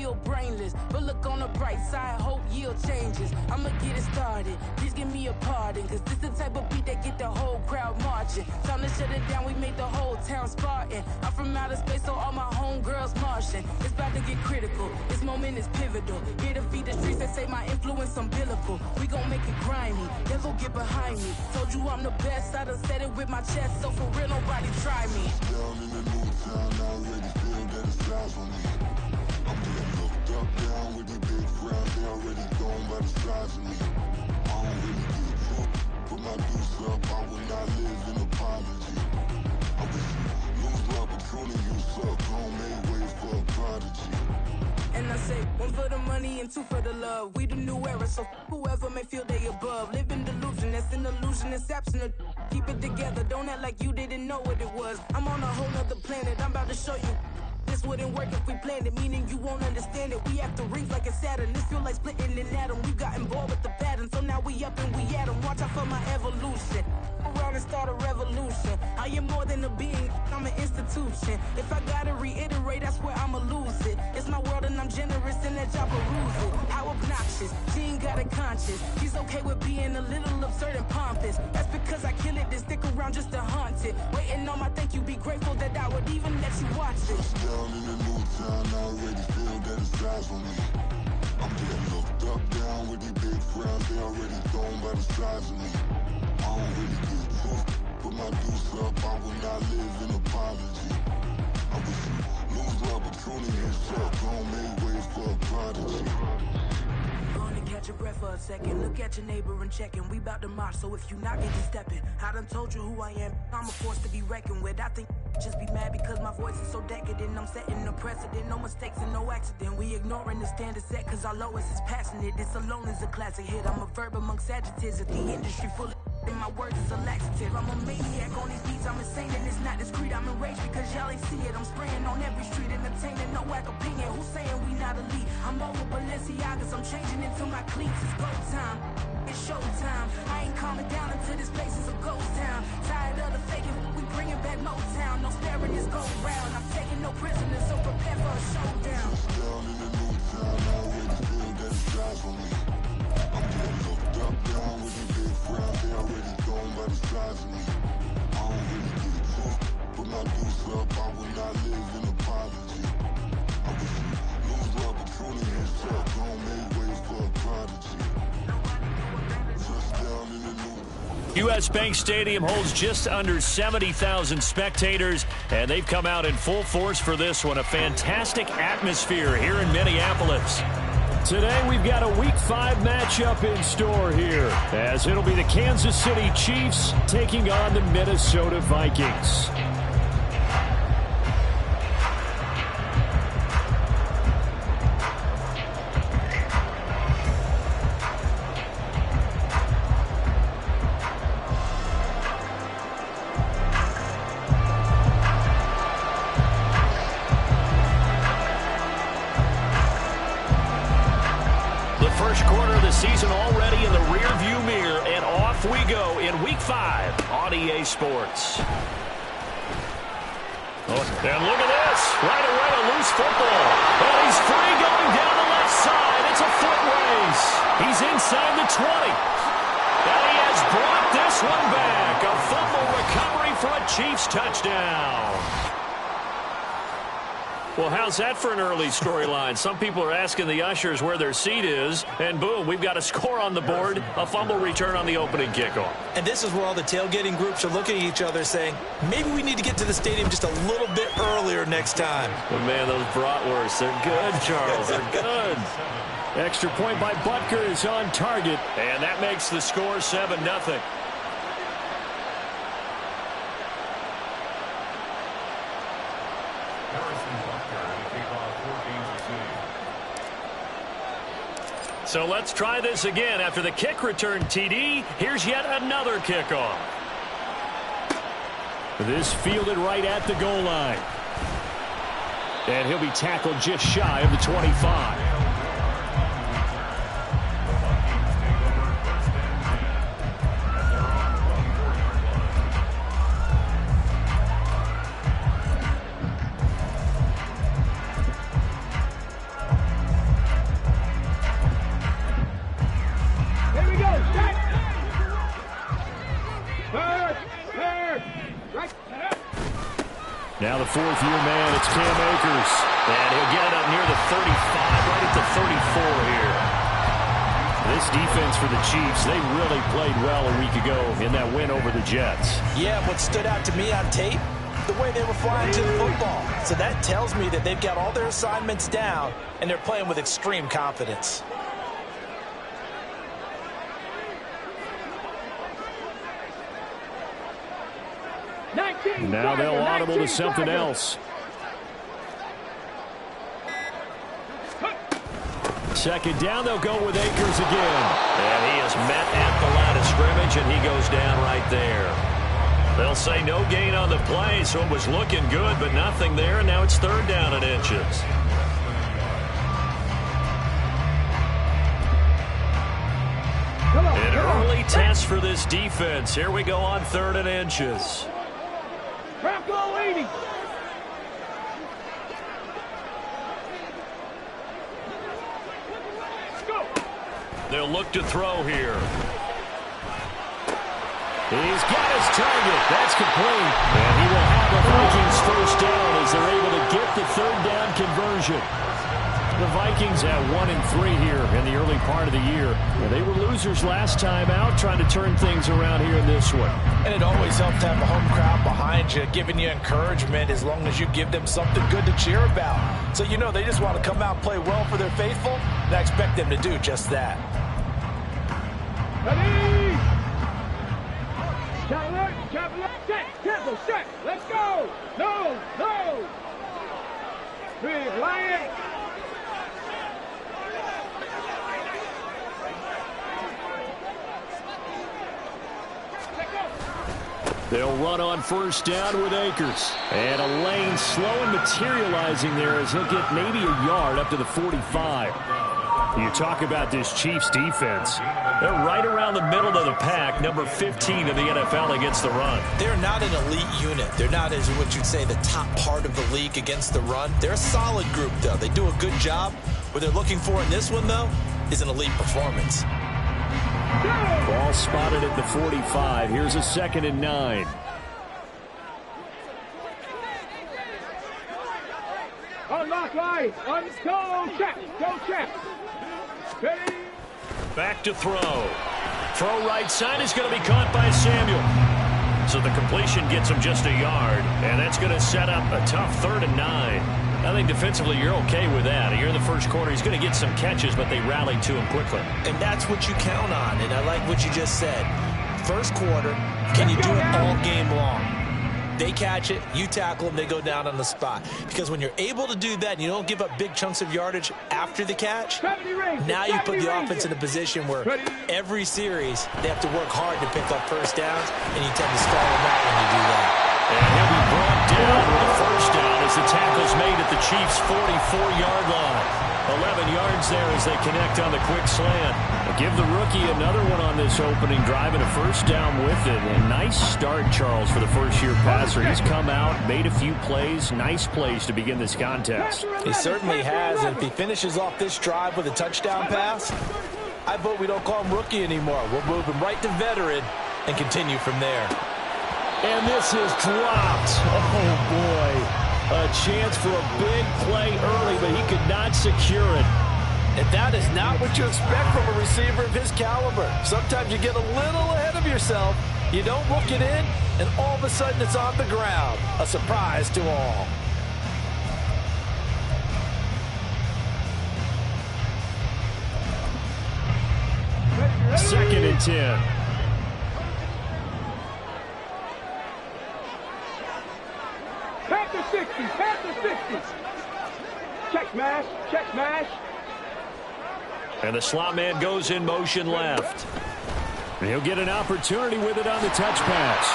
feel brainless, but look on the bright side, hope yield changes. I'ma get it started, please give me a pardon, cause this the type of beat that get the whole crowd marching. Time to shut it down, we made the whole town Spartan. I'm from outer space, so all my homegirls Martian. It's about to get critical, this moment is pivotal. Here to feed the streets that say my influence umbilical. We gon' make it grimy, they'll go get behind me. Told you I'm the best, I done said it with my chest, so for real nobody try me. Down in the new town, I already feel that it's time for me. I'm getting looked up, down with the big crowd, they already gone by the size of me. I don't really get fucked, put my deuce up, I will not live in apology. I wish you lose the opportunity, you suck, home made way for a prodigy. And I say, one for the money and two for the love. We the new era, so whoever may feel they above. Live in delusion, that's an illusion, it's absent. Keep it together, don't act like you didn't know what it was. I'm on a whole nother planet, I'm about to show you. This wouldn't work if we planned it, meaning you won't understand it. We have to rings like a Saturn, this feel like splitting an atom. We got involved with the pattern, so now we up and we at 'em. Watch out for my evolution. Around and start a revolution. I am more than a being, I'm an institution. If I gotta reiterate, I swear I'ma lose it. It's my world and I'm generous and that y'all peruse it. How obnoxious, she ain't got a conscience. She's okay with being a little absurd and pompous. That's because I kill it, then stick around just to haunt it. Waiting on my thank you, be grateful that I would even let you watch it. Down in the new town, I already feel that it's time for me. I'm getting looked up, down with the big crowds, they already gone by the size of me. I don't really get fucked, put my deuce up, I will not live in apology. I wish you lose the opportunity and suck, home made way for a prodigy. Gonna catch your breath for a second. Look at your neighbor and checking. We bout to march, so if you not get to stepping. I done told you who I am. I'm a force to be reckoned with. I think just be mad because my voice is so decadent. I'm setting a precedent. No mistakes and no accident. We ignoring the standard set cause our lowest is passionate. This alone is a classic hit. I'm a verb amongst adjectives. If the industry full of and my words is a laxative. I'm a maniac on these beats, I'm insane and it's not discreet. I'm enraged because y'all ain't see it. I'm spraying on every street, entertaining, no whack opinion. Who's saying we not elite? I'm over Balenciagas, I'm changing into my cleats. It's go time, it's showtime. I ain't calming down until this place is a ghost town. Tired of the faking, we bringing back Motown. No sparing this go round. I'm taking no prisoners, so prepare for a showdown. Down in the new town, I already feel that it's time for me. I'm getting looked up, down with the big crowd, they already gone by the size of me. I don't really get fucked, put my deuce up, I will not live in apology. I wish you lose the opportunity and suck, home made way for a prodigy. Just down in the new U.S. Bank Stadium holds just under 70,000 spectators, and they've come out in full force for this one. A fantastic atmosphere here in Minneapolis. Today we've got a Week 5 matchup in store here, as it'll be the Kansas City Chiefs taking on the Minnesota Vikings. First quarter of the season already in the rear-view mirror, and off we go in Week 5 on EA Sports. Oh, and look at this. Right away, a loose football. And he's free going down the left side. It's a foot race. He's inside the 20. And he has brought this one back. A fumble recovery for a Chiefs touchdown. Well, how's that for an early storyline? Some people are asking the ushers where their seat is, and boom, we've got a score on the board, a fumble return on the opening kickoff. And this is where all the tailgating groups are looking at each other saying, maybe we need to get to the stadium just a little bit earlier next time. But man, those bratwursts, they're good, Charles, they're good. Extra point by Butker is on target, and that makes the score 7-0. So let's try this again. After the kick return TD, here's yet another kickoff. This fielded right at the goal line. And he'll be tackled just shy of the 25. Now the fourth-year man, it's Cam Akers. And he'll get it up near the 35, right at the 34 here. This defense for the Chiefs, they really played well a week ago in that win over the Jets. Yeah, what stood out to me on tape, the way they were flying to the football. So that tells me that they've got all their assignments down, and they're playing with extreme confidence. Now they'll audible to something else. Second down, they'll go with Akers again. And he is met at the line of scrimmage, and he goes down right there. They'll say no gain on the play, so it was looking good, but nothing there, and now it's third down and inches. An early test for this defense. Here we go on third and inches. Bronco 80. They'll look to throw here. He's got his target. That's complete. And he will have the Vikings first down as they're able to get the third down conversion. The Vikings at 1-3 here in the early part of the year. They were losers last time out, trying to turn things around here in this one. And it always helps to have a home crowd behind you, giving you encouragement as long as you give them something good to cheer about. So you know they just want to come out and play well for their faithful, and I expect them to do just that. Ready? Traveler, set, tempo, set, let's go! No! Big Lion! They'll run on first down with Akers. And a lane slow and materializing there as he'll get maybe a yard up to the 45. You talk about this Chiefs defense. They're right around the middle of the pack, number 15 in the NFL against the run. They're not an elite unit. They're not, as what you'd say, the top part of the league against the run. They're a solid group, though. They do a good job. What they're looking for in this one, though, is an elite performance. Ball spotted at the 45. Here's a 2nd and 9. Unlock line, go check. Ready? Back to throw. Throw right side is going to be caught by Samuel. So the completion gets him just a yard, and that's going to set up a tough 3rd and 9. I think defensively you're okay with that. Here in the first quarter, he's going to get some catches, but they rallied to him quickly. And that's what you count on, and I like what you just said. First quarter, can you do it all game long? They catch it, you tackle them, they go down on the spot. Because when you're able to do that and you don't give up big chunks of yardage after the catch, now you put the offense in a position where every series they have to work hard to pick up first downs, and you tend to stall them out when you do that. And he'll be brought down with a first down as the tackle's made at the Chiefs' 44-yard line. 11 yards there as they connect on the quick slant. Give the rookie another one on this opening drive and a first down with it. A nice start, Charles, for the first-year passer. He's come out, made a few plays, nice plays to begin this contest. He certainly has, and if he finishes off this drive with a touchdown pass, I vote we don't call him rookie anymore. We'll move him right to veteran and continue from there. And this is dropped. Oh, boy. A chance for a big play early, but he could not secure it. And that is not what you expect from a receiver of his caliber. Sometimes you get a little ahead of yourself, you don't look it in, and all of a sudden it's on the ground. A surprise to all. Second and 10. Panther 60. Check mash. And the slot man goes in motion left. And he'll get an opportunity with it on the touch pass.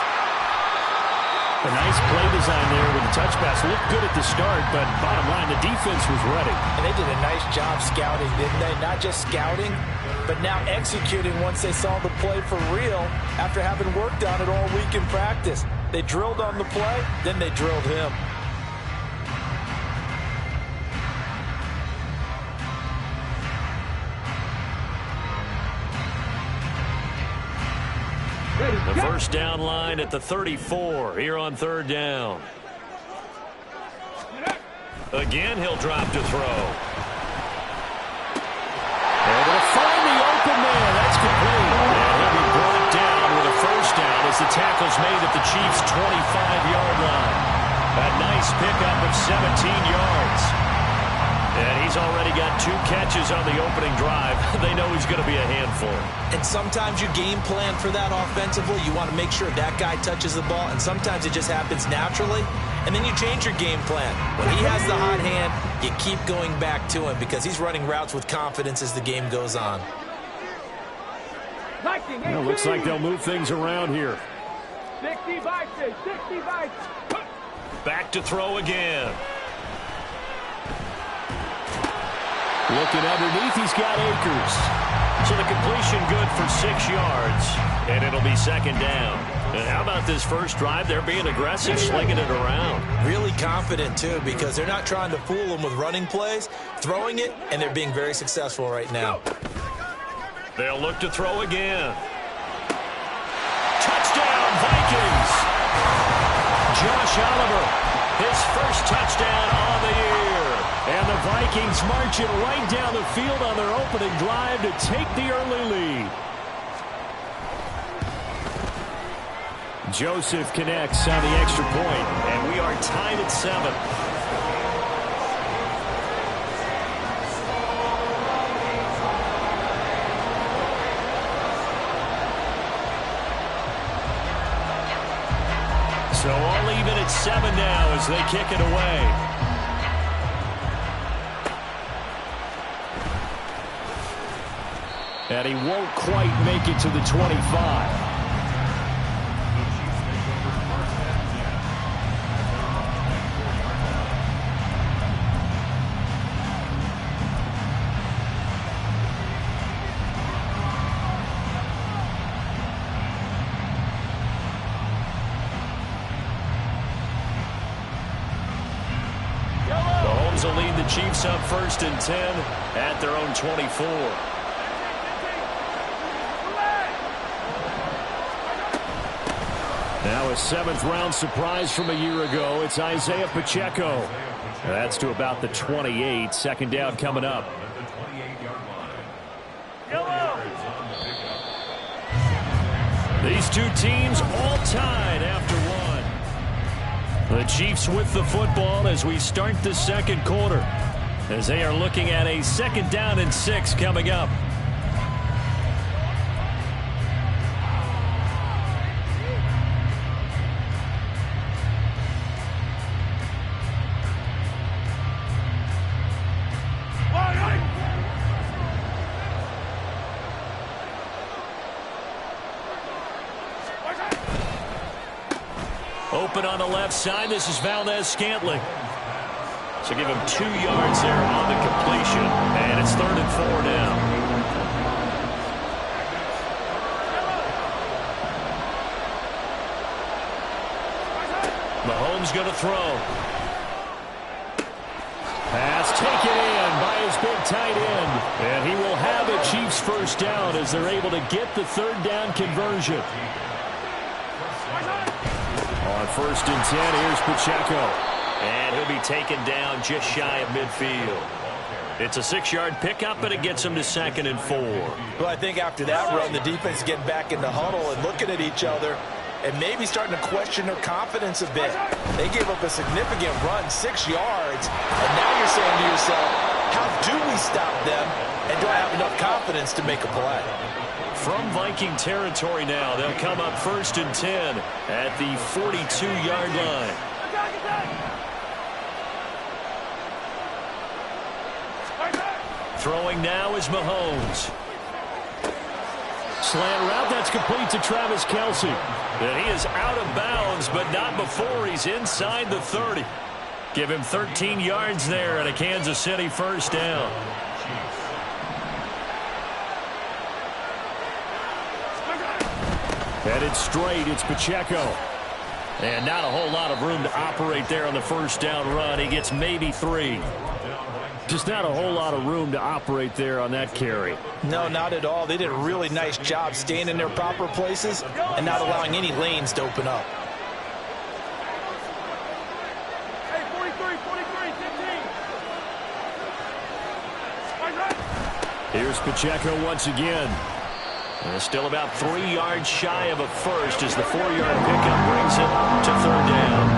A nice play design there with the touch pass. Looked good at the start, but bottom line, the defense was ready. And they did a nice job scouting, didn't they? Not just scouting, but now executing once they saw the play for real after having worked on it all week in practice. They drilled on the play, then they drilled him. The first down line at the 34 here on third down. Again, he'll drop to throw. Able to find the open man. That's complete. And he'll be brought down with a first down as the tackle's made at the Chiefs' 25-yard line. A nice pickup of 17 yards. And he's already got 2 catches on the opening drive. They know he's going to be a handful. And sometimes you game plan for that offensively. You want to make sure that guy touches the ball, and sometimes it just happens naturally. And then you change your game plan. When he has the hot hand, you keep going back to him because he's running routes with confidence as the game goes on. Well, looks like they'll move things around here. 60 vices, 60 vices. Back to throw again. Looking underneath, he's got Akers. So the completion good for 6 yards, and it'll be second down. And how about this first drive? They're being aggressive, slinging it around. Really confident, too, because they're not trying to fool them with running plays, throwing it, and they're being very successful right now. They'll look to throw again. Touchdown, Vikings! Josh Oliver, his first touchdown on the year. And the Vikings marching right down the field on their opening drive to take the early lead. Joseph connects on the extra point, and we are tied at 7. So all even at 7 now as they kick it away. And he won't quite make it to the 25. Mahomes will lead the Chiefs up 1st and 10 at their own 24. Now a 7th-round surprise from a year ago. It's Isaiah Pacheco. That's to about the 28. Second down coming up. These 2 teams all tied after 1. The Chiefs with the football as we start the second quarter, as they are looking at a 2nd down and 6 coming up. Open on the left side. This is Valdez-Scantling. So give him 2 yards there on the completion. And it's 3rd and 4 now. Mahomes going to throw. Pass taken in by his big tight end. And he will have a Chiefs first down as they're able to get the 3rd down conversion. On 1st and 10, here's Pacheco. And he'll be taken down just shy of midfield. It's a 6-yard pickup, but it gets him to 2nd and 4. Well, I think after that run, the defense is getting back in the huddle and looking at each other and maybe starting to question their confidence a bit. They gave up a significant run, 6 yards, and now you're saying to yourself, how do we stop them, and do I have enough confidence to make a play? From Viking territory now, they'll come up 1st and 10 at the 42-yard line. Throwing now is Mahomes. Slant route, that's complete to Travis Kelce. And he is out of bounds, but not before he's inside the 30. Give him 13 yards there and a Kansas City first down. Headed straight, it's Pacheco. And not a whole lot of room to operate there on the first down run. He gets maybe 3. Just not a whole lot of room to operate there on that carry. No, not at all. They did a really nice job staying in their proper places and not allowing any lanes to open up. Hey, 43, 15. Here's Pacheco once again. And still about 3 yards shy of a first as the 4-yard pickup brings it to third down.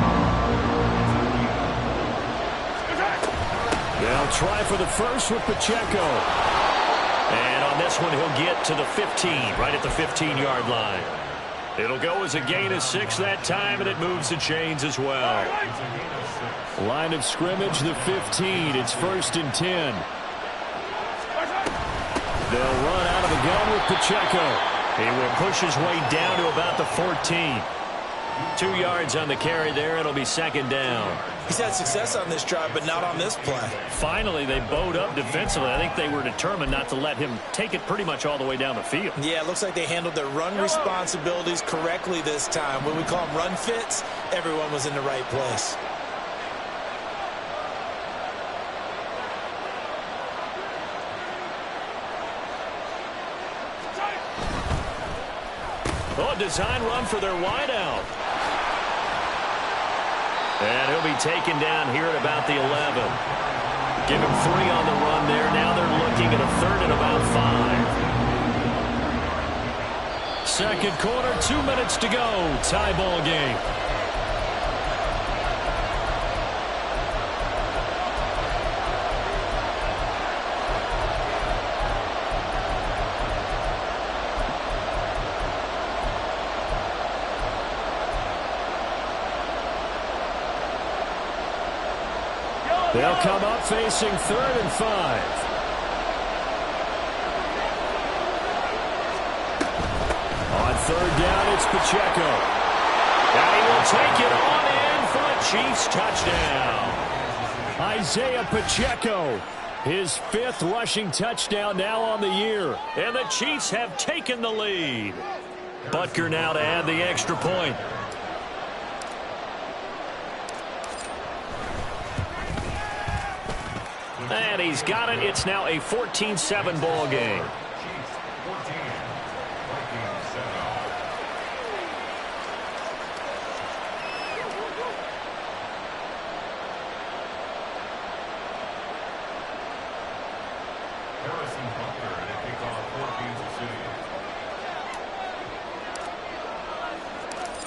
They'll try for the first with Pacheco. And on this one, he'll get to the 15, right at the 15-yard line. It'll go as a gain of 6 that time, and it moves the chains as well. Line of scrimmage, the 15. It's 1st and 10. They'll run out of the gun with Pacheco. He will push his way down to about the 14. 2 yards on the carry there. It'll be 2nd down. He's had success on this drive, but not on this play. Finally, they bowed up defensively. I think they were determined not to let him take it pretty much all the way down the field. Yeah, it looks like they handled their run responsibilities correctly this time. When we call them run fits, everyone was in the right place. Oh, design run for their wideout. And he'll be taken down here at about the 11. Give him 3 on the run there. Now they're looking at a 3rd and about 5. Second quarter, 2 minutes to go. Tie ball game. They'll come up facing 3rd and 5. On 3rd down, it's Pacheco. And he will take it on in for a Chiefs touchdown. Isaiah Pacheco, his 5th rushing touchdown now on the year. And the Chiefs have taken the lead. Butker now to add the extra point. And he's got it. It's now a 14-7 ball game.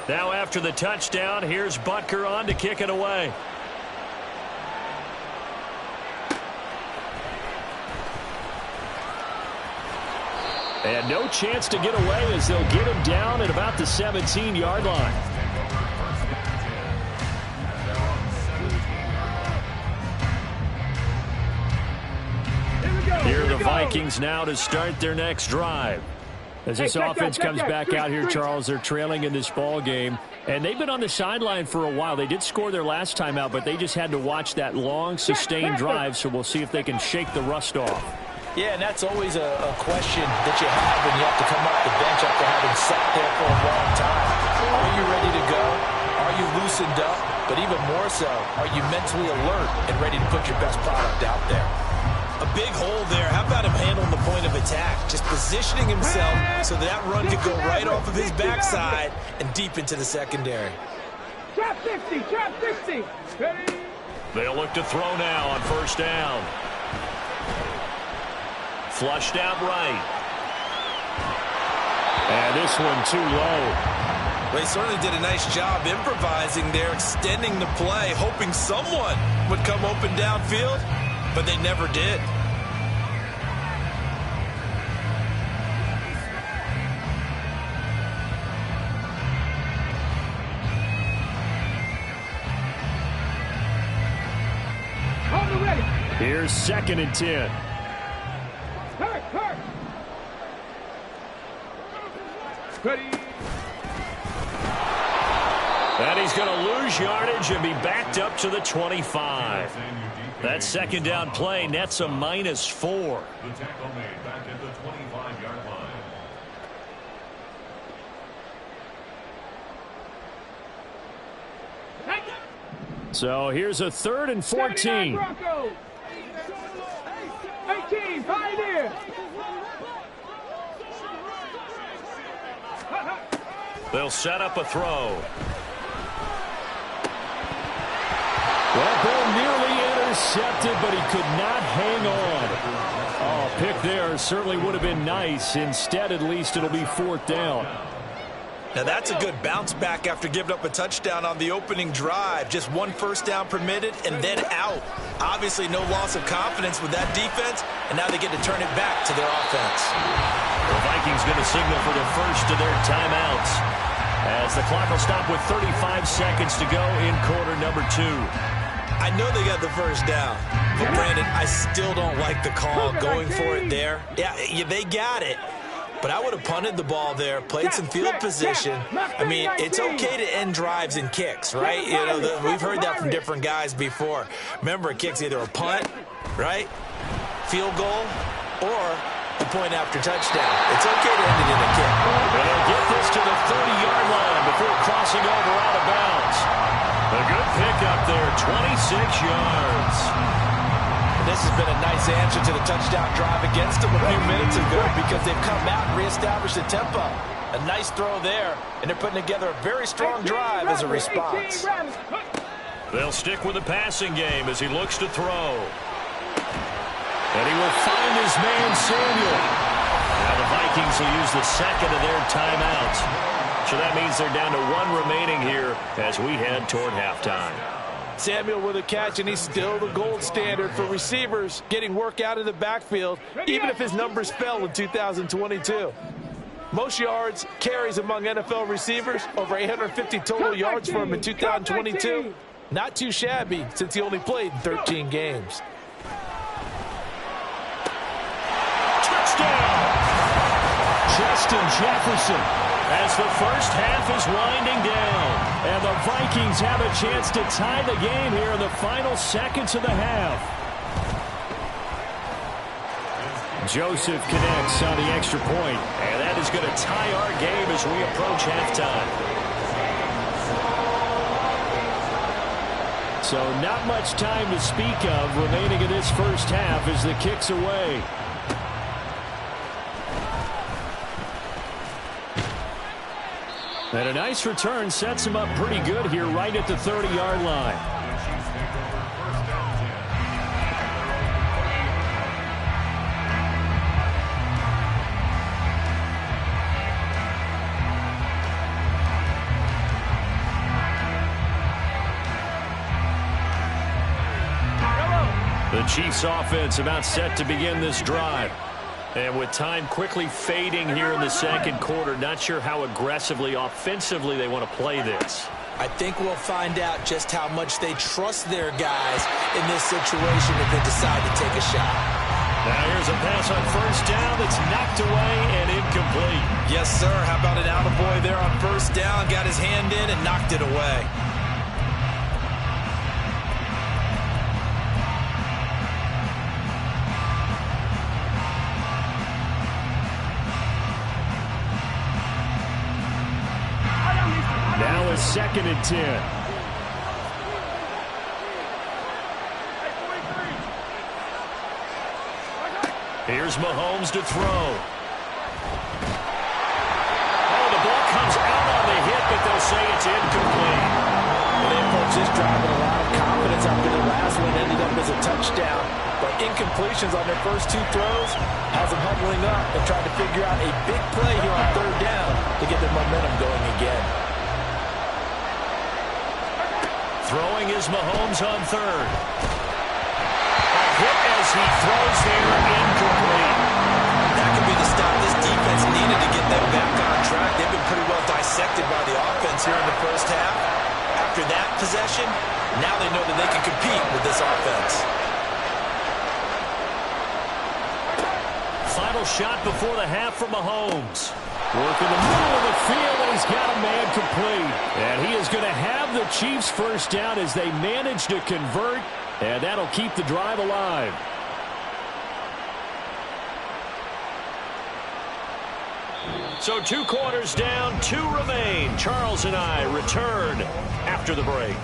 Now after the touchdown, here's Butker on to kick it away. And no chance to get away as they'll get him down at about the 17-yard line. Here are the Vikings now to start their next drive. As this offense comes back out here, Charles, they're trailing in this ball game. And they've been on the sideline for a while. They did score their last time out, but they just had to watch that long, sustained drive. So we'll see if they can shake the rust off. Yeah, and that's always a question that you have when you have to come off the bench after having sat there for a long time. Are you ready to go? Are you loosened up? But even more so, are you mentally alert and ready to put your best product out there? A big hole there. How about him handling the point of attack? Just positioning himself so that run could go right off of his backside and deep into the secondary. Trap 60, trap 60. Ready? They'll look to throw now on 1st down. Flushed out right. And this one too low. Well, he certainly did a nice job improvising there, extending the play, hoping someone would come open downfield, but they never did. Here's 2nd and 10. Ready. And he's going to lose yardage and be backed up to the 25. That 2nd down play nets a -4. The tackle made back at the 25-yard line. So here's a 3rd and 14. 18, Pioneer. They'll set up a throw. That ball nearly intercepted, but he could not hang on. Oh, pick there certainly would have been nice. Instead, at least, it'll be 4th down. Now, that's a good bounce back after giving up a touchdown on the opening drive. Just 1 first down permitted and then out. Obviously, no loss of confidence with that defense, and now they get to turn it back to their offense. The Vikings going to signal for the first of their timeouts, as the clock will stop with 35 seconds to go in quarter number 2. I know they got the first down, but Brandon, I still don't like the call going for it there. Yeah, they got it. But I would have punted the ball there, played some field position. I mean, it's okay to end drives and kicks, right? You know, we've heard that from different guys before. Remember, a kick's either a punt, right, field goal, or a point after touchdown. It's okay to end it in a kick. And they'll get this to the 30-yard line before crossing over out of bounds. A good pickup there, 26 yards. This has been a nice answer to the touchdown drive against them a few minutes ago because they've come out and reestablished the tempo. A nice throw there, and they're putting together a very strong drive as a response. They'll stick with the passing game as he looks to throw. And he will find his man, Samuel. Now the Vikings will use the second of their timeouts. So that means they're down to 1 remaining here as we head toward halftime. Samuel with a catch, and he's still the gold standard for receivers getting work out of the backfield, even if his numbers fell in 2022. Most yards, carries among NFL receivers, over 850 total yards for him in 2022. Not too shabby since he only played 13 games. Touchdown! Justin Jefferson. As the first half is winding down, and the Vikings have a chance to tie the game here in the final seconds of the half. Joseph connects on the extra point, and that is going to tie our game as we approach halftime. So not much time to speak of remaining in this first half as the kick's away. And a nice return sets him up pretty good here right at the 30-yard line. The Chiefs offense about set to begin this drive. And with time quickly fading here in the second quarter, not sure how aggressively, offensively they want to play this. I think we'll find out just how much they trust their guys in this situation if they decide to take a shot. Now here's a pass on first down that's knocked away and incomplete. Yes, sir. How about an attaboy there on first down? Got his hand in and knocked it away. Now a 2nd and 10. Here's Mahomes to throw. Oh, the ball comes out on the hit, but they'll say it's incomplete. And they approach this drive with a lot of confidence after the last one ended up as a touchdown. But incompletions on their first 2 throws has them huddling up and trying to figure out a big play here on 3rd down to get their momentum going again. Throwing is Mahomes on 3rd. A hit as he throws there, incomplete. That could be the stop this defense needed to get them back on track. They've been pretty well dissected by the offense here in the first half. After that possession, now they know that they can compete with this offense. Final shot before the half from Mahomes. Work in the middle of the field, and he's got a man complete. And he is going to have the Chiefs first down as they manage to convert, and that'll keep the drive alive. So 2 quarters down, 2 remain. Charles and I return after the break.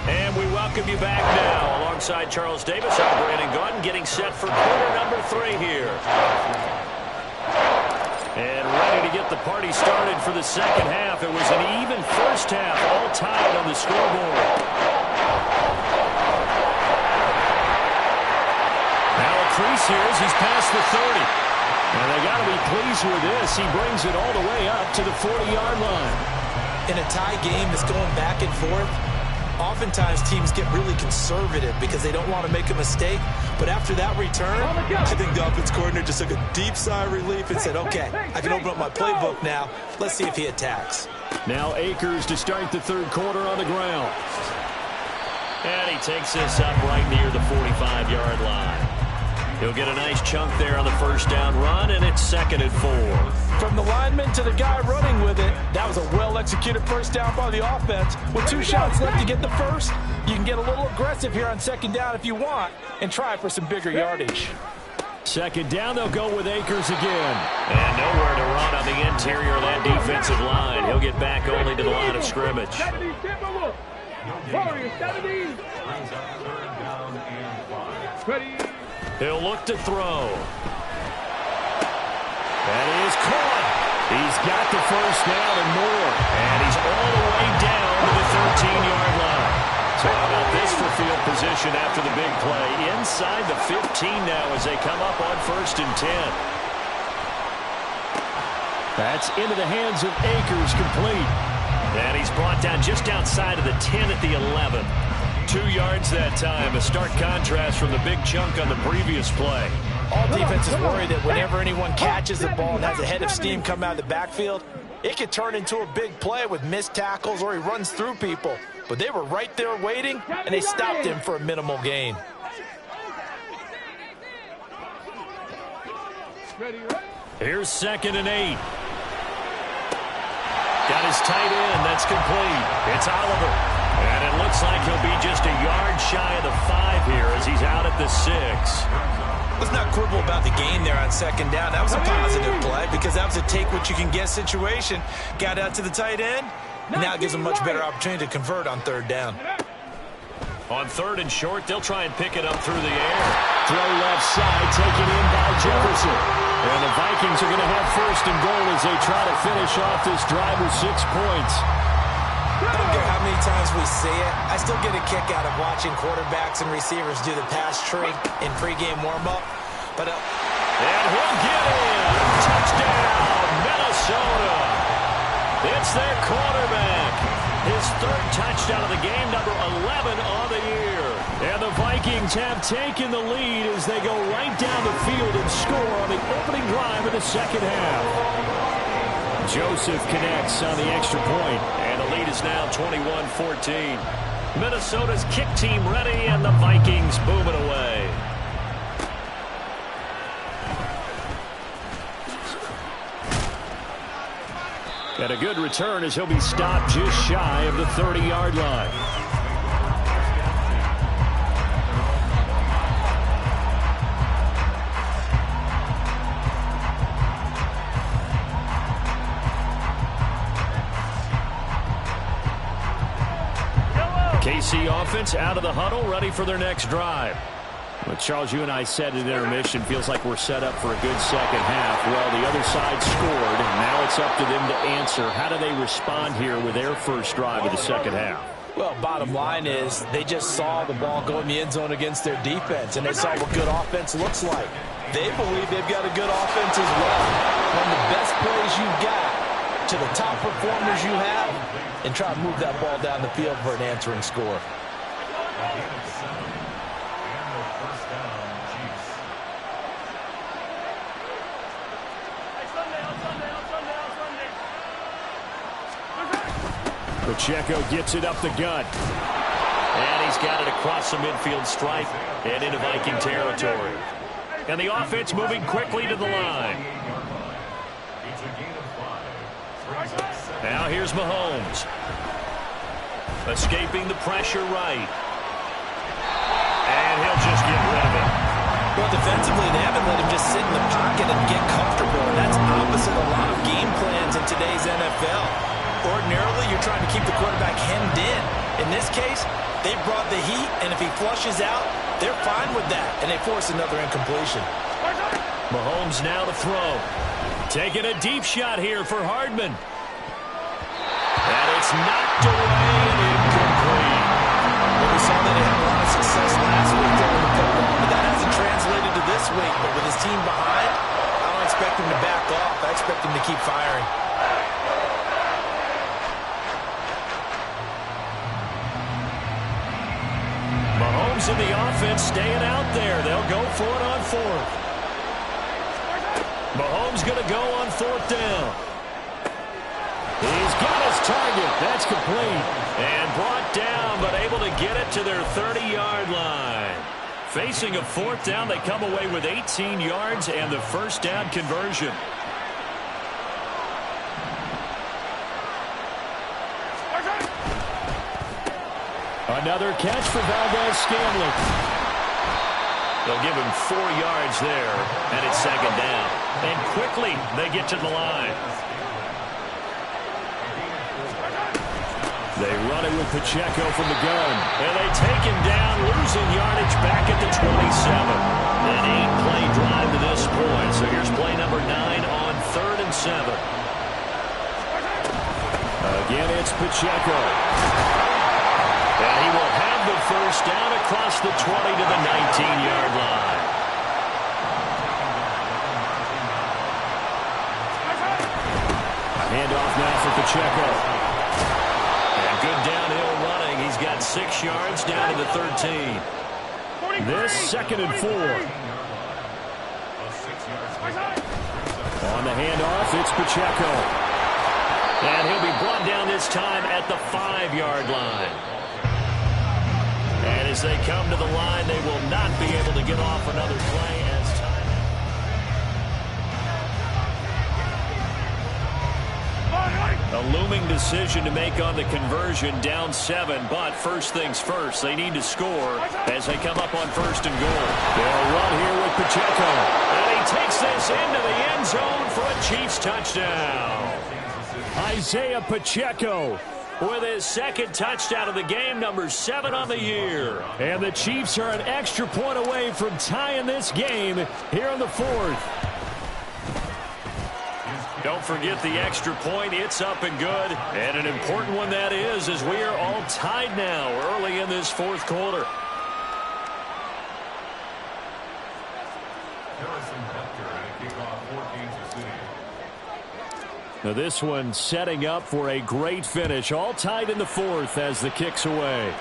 And we welcome you back now. Alongside Charles Davis, I'm Brandon Gaudin, getting set for quarter number 3 here. And ready to get get the party started for the second half. It was an even first half, all tied on the scoreboard. Now a crease here as he's past the 30. And they got to be pleased with this. He brings it all the way up to the 40-yard line. In a tie game that's going back and forth, oftentimes teams get really conservative because they don't want to make a mistake. But after that return, I think the offense coordinator just took a deep sigh of relief and said, okay, I can open up my playbook now. Let's see if he attacks. Now Akers to start the third quarter on the ground. And he takes this up right near the 45-yard line. He'll get a nice chunk there on the first down run, and it's 2nd and 4. From the lineman to the guy running with it, that was a well-executed first down by the offense. With 2 shots left to get the first, you can get a little aggressive here on 2nd down if you want and try for some bigger yardage. 2nd down, they'll go with Akers again. And nowhere to run on the interior of that defensive line. He'll get back only to the line of scrimmage. He'll look to throw. That is caught. He's got the first down and more. And he's all the way down to the 13-yard line. So how about this for field position after the big play? Inside the 15 now as they come up on 1st and 10. That's into the hands of Akers, complete. And he's brought down just outside of the 10 at the 11. 2 yards that time, a stark contrast from the big chunk on the previous play. All defenses worry that whenever anyone catches the ball and has a head of steam come out of the backfield, it could turn into a big play with missed tackles or he runs through people. But they were right there waiting, and they stopped him for a minimal gain. Here's 2nd and 8. Got his tight end. That's complete. It's Oliver. And it looks like he'll be just a yard shy of the 5 here as he's out at the 6. Let's not quibble about the gain there on 2nd down. That was a positive play because that was a take-what-you-can-get situation. Got out to the tight end, and now it gives them a much better opportunity to convert on 3rd down. On 3rd and short, they'll try and pick it up through the air. Throw left side, taken in by Jefferson. And the Vikings are going to have 1st and goal as they try to finish off this drive with 6 points. I don't care how many times we see it. I still get a kick out of watching quarterbacks and receivers do the pass tree in pregame warm-up. But and he'll get in. Touchdown, Minnesota. It's their quarterback. His 3rd touchdown of the game, number 11 on the year. And the Vikings have taken the lead as they go right down the field and score on the opening drive of the second half. Joseph connects on the extra point, and the lead is now 21-14. Minnesota's kick team ready, and the Vikings boom it away. And a good return as he'll be stopped just shy of the 30-yard line. KC offense out of the huddle, ready for their next drive. Well, Charles, you and I said at intermission, feels like we're set up for a good second half. Well, the other side scored, and now it's up to them to answer. How do they respond here with their first drive of the second half? Well, bottom line is they just saw the ball go in the end zone against their defense, and they saw what good offense looks like. They believe they've got a good offense as well. From the best plays you've got to the top performers you have, and try to move that ball down the field for an answering score. Pacheco gets it up the gut. And he's got it across the midfield stripe and into Viking territory. And the offense moving quickly to the line. Now here's Mahomes. Escaping the pressure right. And he'll just get rid of it. Well, defensively, they haven't let him just sit in the pocket and get comfortable. And that's opposite a lot of game plans in today's NFL. Ordinarily, you're trying to keep the quarterback hemmed in. In this case, they brought the heat, and if he flushes out, they're fine with that, and they force another incompletion. Mahomes now to throw. Taking a deep shot here for Hardman. And it's knocked away and incomplete. Well, we saw that he had a lot of success last week throwing the football, but that hasn't translated to this week. But with his team behind, I don't expect him to back off. I expect him to keep firing. Mahomes and the offense staying out there. They'll go for it on fourth. Mahomes going to go on fourth down. He's got his target. That's complete. And brought down, but able to get it to their 30-yard line. Facing a fourth down, they come away with 18 yards and the first down conversion. Another catch for Valdez-Scantling. They'll give him 4 yards there, and it's second down. And quickly, they get to the line. They run it with Pacheco from the gun. And they take him down, losing yardage back at the 27. An 8-play drive to this point. So here's play number 9 on 3rd and 7. Again, it's Pacheco. And he will have the first down across the 20 to the 19-yard line. Handoff now for Pacheco. And good downhill running. He's got 6 yards down to the 13. This 2nd and 4. On the handoff, it's Pacheco. And he'll be brought down this time at the 5-yard line. And as they come to the line, they will not be able to get off another play as time. A looming decision to make on the conversion, down 7. But first things first, they need to score as they come up on 1st and goal. They'll run here with Pacheco. And he takes this into the end zone for a Chiefs touchdown. Isaiah Pacheco with his 2nd touchdown of the game, number 7 on the year. And the Chiefs are an extra point away from tying this game here in the 4th. Don't forget the extra point. It's up and good. And an important one that is, as we are all tied now early in this 4th quarter. Now this one setting up for a great finish. All tied in the 4th as the kick's away.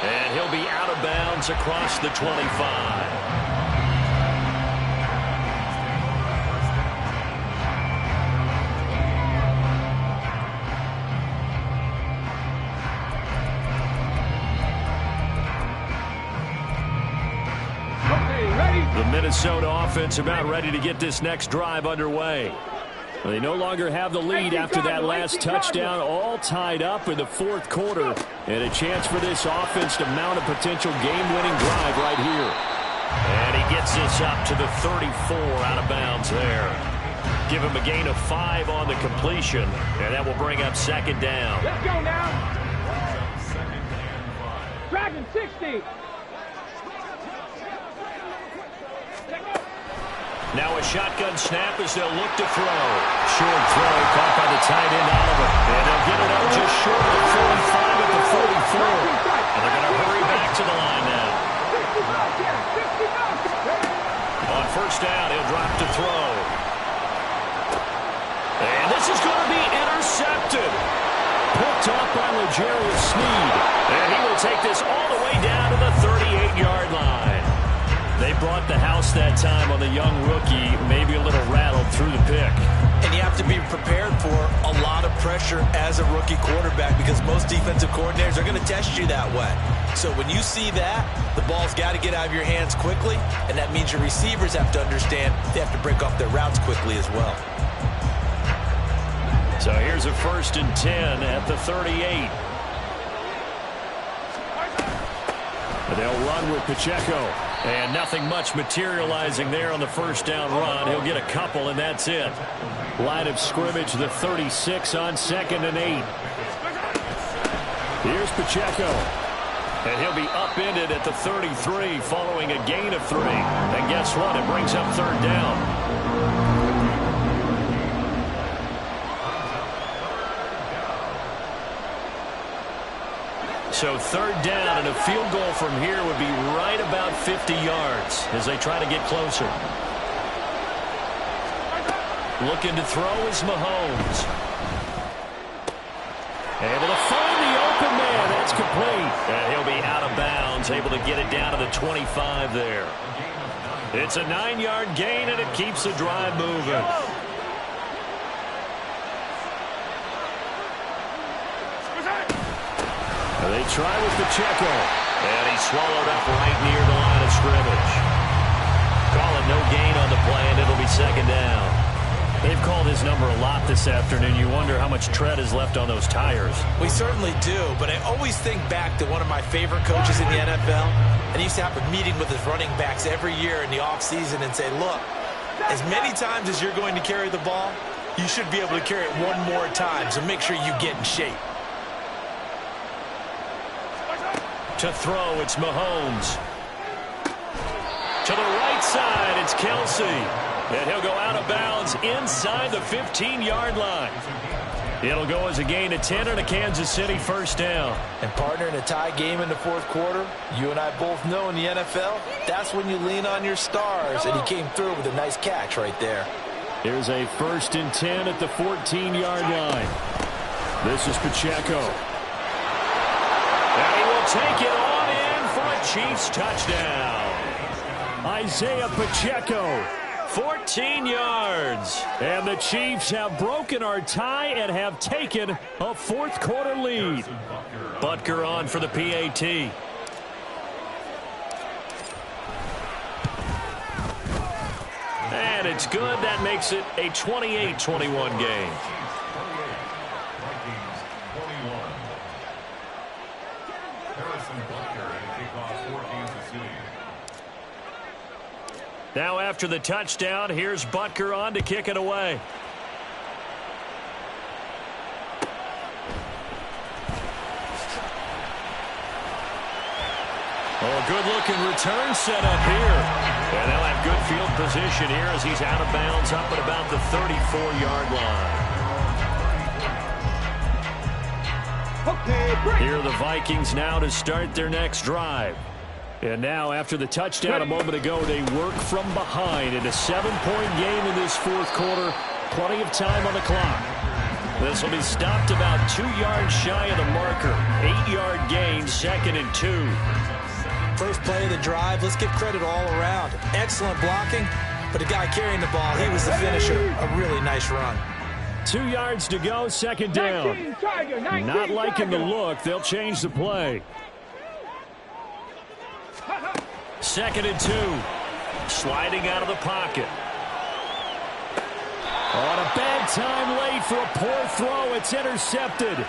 And he'll be out of bounds across the 25. The Minnesota offense about ready to get this next drive underway. They no longer have the lead after that last touchdown, all tied up in the 4th quarter. And a chance for this offense to mount a potential game-winning drive right here. And he gets this up to the 34 out of bounds there. Give him a gain of 5 on the completion, and that will bring up 2nd down. Let's go now. Dragon 60. Now a shotgun snap as they'll look to throw. Short throw caught by the tight end Oliver. And they'll get it up just short of the 45 at the 44. And they're going to hurry back to the line now. On 1st down, he'll drop to throw. And this is going to be intercepted. Picked up by L'Jarius Sneed. And he will take this all the way down to the 38-yard line. They brought the house that time on the young rookie, maybe a little rattled through the pick. And you have to be prepared for a lot of pressure as a rookie quarterback because most defensive coordinators are going to test you that way. So when you see that, the ball's got to get out of your hands quickly, and that means your receivers have to understand they have to break off their routes quickly as well. So here's a 1st and 10 at the 38. They'll run with Pacheco. And nothing much materializing there on the 1st down run. He'll get a couple, and that's it. Line of scrimmage, the 36 on 2nd and 8. Here's Pacheco. And he'll be upended at the 33 following a gain of 3. And guess what? It brings up 3rd down. So 3rd down, and a field goal from here would be right about 50 yards as they try to get closer. Looking to throw is Mahomes. Able to find the open man. That's complete. And he'll be out of bounds, able to get it down to the 25 there. It's a 9-yard gain, and it keeps the drive moving. They try with Pacheco, and he's swallowed up right near the line of scrimmage. Call it no gain on the play, and it'll be 2nd down. They've called his number a lot this afternoon. You wonder how much tread is left on those tires. We certainly do, but I always think back to one of my favorite coaches in the NFL, and he used to have a meeting with his running backs every year in the offseason and say, look, as many times as you're going to carry the ball, you should be able to carry it one more time, so make sure you get in shape. To throw, it's Mahomes. To the right side, it's Kelsey. And he'll go out of bounds inside the 15-yard line. It'll go as a gain of 10 and a Kansas City 1st down. And partner, in a tie game in the 4th quarter, you and I both know in the NFL, that's when you lean on your stars. And he came through with a nice catch right there. Here's a 1st and 10 at the 14-yard line. This is Pacheco. And he will take it on in for a Chiefs touchdown. Isaiah Pacheco, 14 yards. And the Chiefs have broken our tie and have taken a 4th quarter lead. Butker on for the PAT. And it's good. That makes it a 28-21 game. Now after the touchdown, here's Butker on to kick it away. Oh, good-looking return set up here. And they'll have good field position here as he's out of bounds up at about the 34-yard line. Here are the Vikings now to start their next drive. And now, after the touchdown a moment ago, they work from behind in a 7-point game in this 4th quarter. Plenty of time on the clock. This will be stopped about 2 yards shy of the marker. 8-yard gain, 2nd and 2. First play of the drive, let's give credit all around. Excellent blocking, but the guy carrying the ball, he was the finisher. A really nice run. 2 yards to go, 2nd down. Not liking the look. They'll change the play. 2nd and 2. Sliding out of the pocket. On a bad time late for a poor throw. It's intercepted.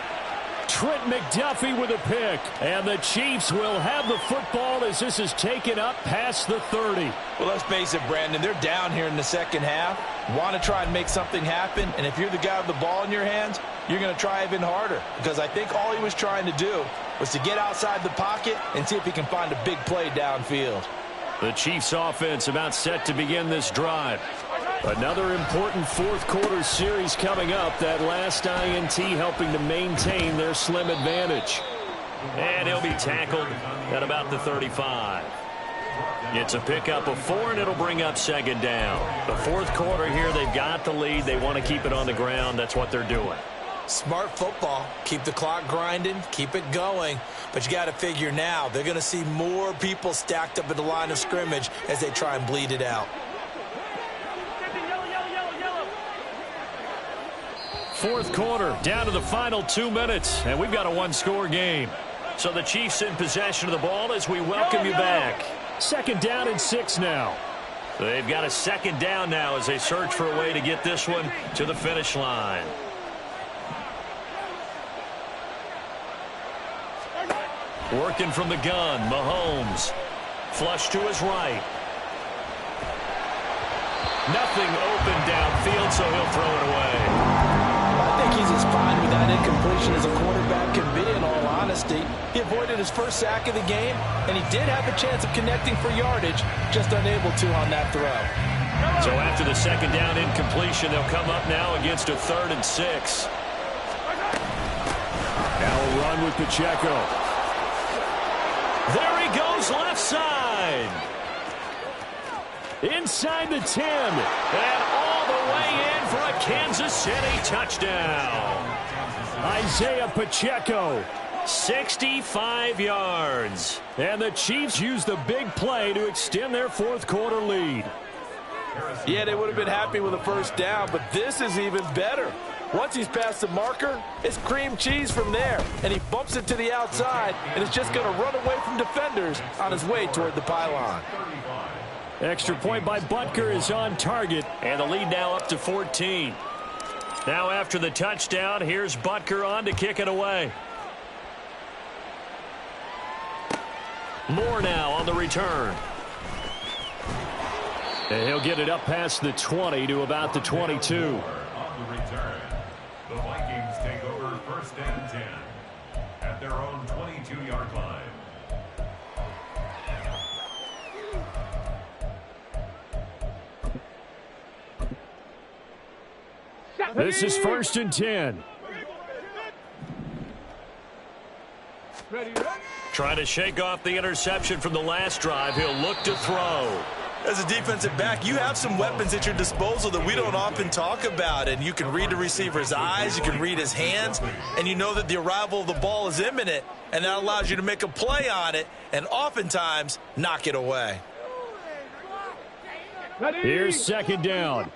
Trent McDuffie with a pick. And the Chiefs will have the football as this is taken up past the 30. Well, let's face it, Brandon. They're down here in the 2nd half. Want to try and make something happen. And if you're the guy with the ball in your hands, you're going to try even harder. Because I think all he was trying to do was to get outside the pocket and see if he can find a big play downfield. The Chiefs offense about set to begin this drive. Another important 4th quarter series coming up. That last INT helping to maintain their slim advantage. And he'll be tackled at about the 35. It's a pickup of 4, and it'll bring up 2nd down. The 4th quarter here, they've got the lead. They want to keep it on the ground. That's what they're doing. Smart football. Keep the clock grinding. Keep it going. But you got to figure now, they're going to see more people stacked up at the line of scrimmage as they try and bleed it out. 4th quarter, down to the final 2 minutes, and we've got a 1-score game. So the Chiefs in possession of the ball as we welcome you back. 2nd down and 6 now. They've got a 2nd down now as they search for a way to get this one to the finish line. Working from the gun, Mahomes. Flush to his right. Nothing open downfield, so he'll throw it away. I think he's as fine with that incompletion as a quarterback can be, in all honesty. honesty. He avoided his first sack of the game, and he did have a chance of connecting for yardage, just unable to on that throw. So after the second down incompletion, they'll come up now against a 3rd and 6. Now a run with Pacheco. There he goes left side. Inside the 10. And all the way in for a Kansas City touchdown. Isaiah Pacheco. 65 yards. And the Chiefs use the big play to extend their 4th quarter lead. Yeah, they would have been happy with a first down, but this is even better. Once he's past the marker, it's cream cheese from there, and he bumps it to the outside, and is just going to run away from defenders on his way toward the pylon. Extra point by Butker is on target. And the lead now up to 14. Now after the touchdown, here's Butker on to kick it away. Moore now on the return. And he'll get it up past the 20 to about the 22. On the return, the Vikings take over 1st and 10 at their own 22-yard line. This is 1st and 10. Trying to shake off the interception from the last drive. He'll look to throw. As a defensive back, you have some weapons at your disposal that we don't often talk about, and you can read the receiver's eyes, you can read his hands, and you know that the arrival of the ball is imminent, and that allows you to make a play on it and oftentimes knock it away. Here's 2nd down.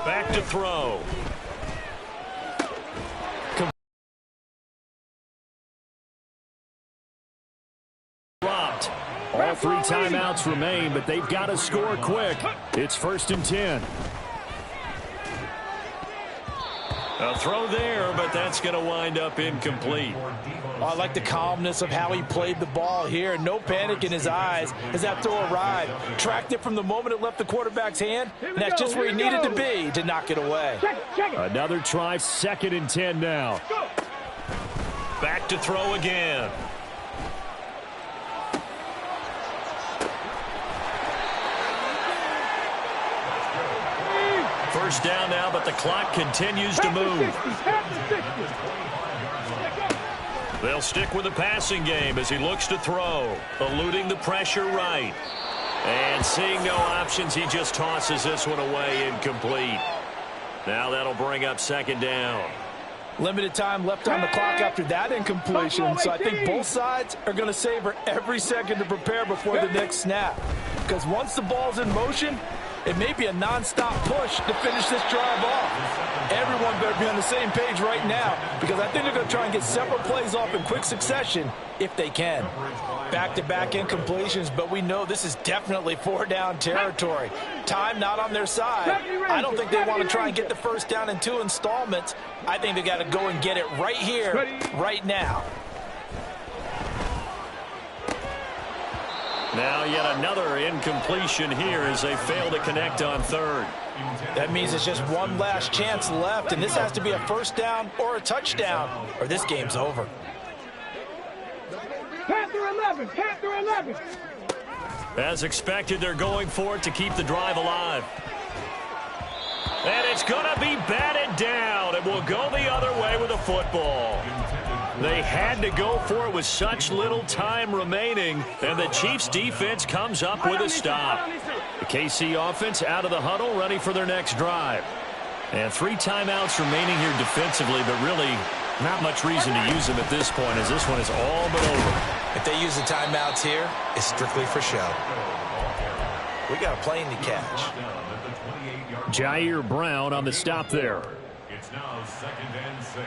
Back to throw. Dropped. All 3 timeouts remain, but they've got to score quick. It's 1st and 10. A throw there, but that's going to wind up incomplete. I like the calmness of how he played the ball here. No panic in his eyes as that throw arrived. Tracked it from the moment it left the quarterback's hand, and that's just where he needed to be to knock it away. Another try, 2nd and 10 now. Back to throw again. First down now, but the clock continues to move. They'll stick with the passing game as he looks to throw, eluding the pressure right. And seeing no options, he just tosses this one away incomplete. Now that'll bring up 2nd down. Limited time left on the clock after that incompletion, so I think both sides are going to savor every second to prepare before the next snap. Because once the ball's in motion, it may be a non-stop push to finish this drive off. Everyone better be on the same page right now, because I think they're going to try and get several plays off in quick succession if they can. Back-to-back incompletions, but we know this is definitely 4-down territory. Time not on their side. I don't think they want to try and get the first down in 2 installments. I think they got to go and get it right here, right now. Now yet another incompletion here as they fail to connect on 3rd. That means it's just one last chance left, and this has to be a first down or a touchdown, or this game's over. Panther 11, Panther 11. As expected, they're going for it to keep the drive alive. And it's going to be batted down. It will go the other way with the football. They had to go for it with such little time remaining, and the Chiefs defense comes up with a stop. The KC offense out of the huddle, ready for their next drive. And 3 timeouts remaining here defensively, but really not much reason to use them at this point, as this one is all but over. If they use the timeouts here, it's strictly for show. We got a plane to catch. Jair Brown on the stop there. It's now 2nd and 6.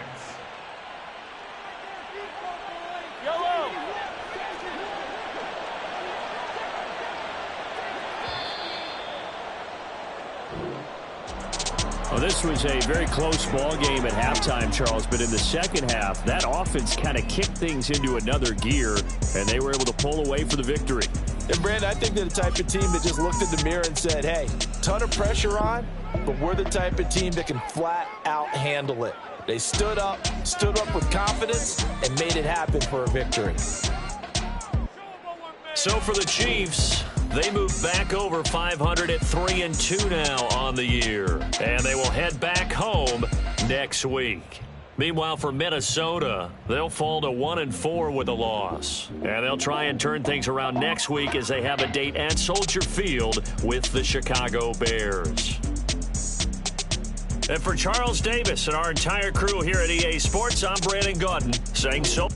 Well, this was a very close ball game at halftime, Charles, but in the second half, that offense kind of kicked things into another gear, and they were able to pull away for the victory. And, Brandon, I think they're the type of team that just looked in the mirror and said, hey, ton of pressure on, but we're the type of team that can flat out handle it. They stood up with confidence, and made it happen for a victory. So for the Chiefs, they move back over 500 at 3-2 now on the year. And they will head back home next week. Meanwhile, for Minnesota, they'll fall to 1-4 with a loss. And they'll try and turn things around next week as they have a date at Soldier Field with the Chicago Bears. And for Charles Davis and our entire crew here at EA Sports, I'm Brandon Gaudin saying so.